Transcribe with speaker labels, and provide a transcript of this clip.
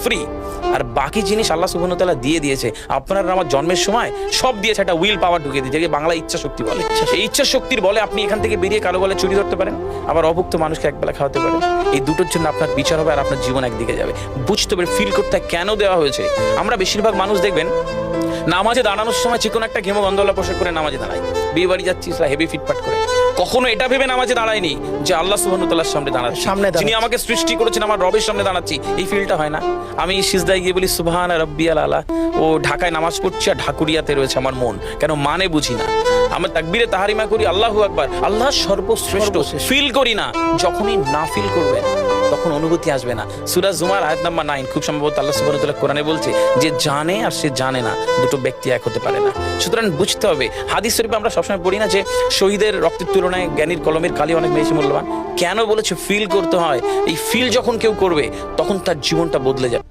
Speaker 1: Free, আর বাকি জিনিস আল্লাহ সুবহানাহু ওয়া তাআলা দিয়ে দিয়েছে। আপনার আমার জন্মের সময় সব দিয়েছে, একটা উইল পাওয়ার ঢুকিয়ে দিয়েছে, যে বাংলা ইচ্ছা শক্তি বলে। এই ইচ্ছা শক্তির বলে আপনি এখান থেকে বেরিয়ে কালো বলে চুরি ধরতে পারেন, আবার অভুক্ত মানুষকে একবেলা খাওয়াতে পারেন। এই দুটোর জন্য আপনার বিচার হবে আর আপনার জীবন একদিকে যাবে। বুঝতে হবে, ফিল করতে কেন দেওয়া হয়েছে। আমরা বেশিরভাগ মানুষ দেখবেন নামাজে দাঁড়ানোর সময় চিকন একটা ঘেমো গন্ধওয়ালা পোশাক করে নামাজে দাঁড়ায়, বিয়ে বাড়ি যাচ্ছি হেভি ফিটফাট করে। কখনো এটা ভেবে নামাজে দাঁড়ায়নি যে আল্লাহ সুবহানাহু ওয়া তাআলার সামনে দাঁড়াচ্ছি, যিনি আমাকে সৃষ্টি করেছেন, আমার রবের সামনে দাঁড়াচ্ছি। এই ফিলটা হয় না। আমি সিজদায় গিয়ে বলি সুবহান রাব্বিয়াল আলা, ও ঢাকায় নামাজ পড়ছি আর ঢাকুরিয়াতে রয়েছে আমার মন, কেন মানে বুঝি না। আমরা তাকবীরে তাহারিমা করি আল্লাহু আকবার, আল্লাহ সর্বশ্রেষ্ঠ, ফিল করি না। যখনই না ফিল করবে তখন অনুভূতি আসবে না। সূরা জুমার আয়াত নাম্বার 9 খুব সম্ভবত আল্লাহ সুবহানাহু ওয়া তাআলা কোরআনে বলছে যে জানে আর সে জানে না, দুটো ব্যক্তি এক হতে পারে না। সুতরাং বুঝতে হবে। হাদিস শরীফে আমরা সবসময় পড়ি না যে শহীদের রক্তের তুলনায় জ্ঞানীর কলমের কালি অনেক বেশি মূল্যবান। কেন বলেছে? ফিল করতে হয়। এই ফিল যখন কেউ করবে তখন তার জীবনটা বদলে যাবে।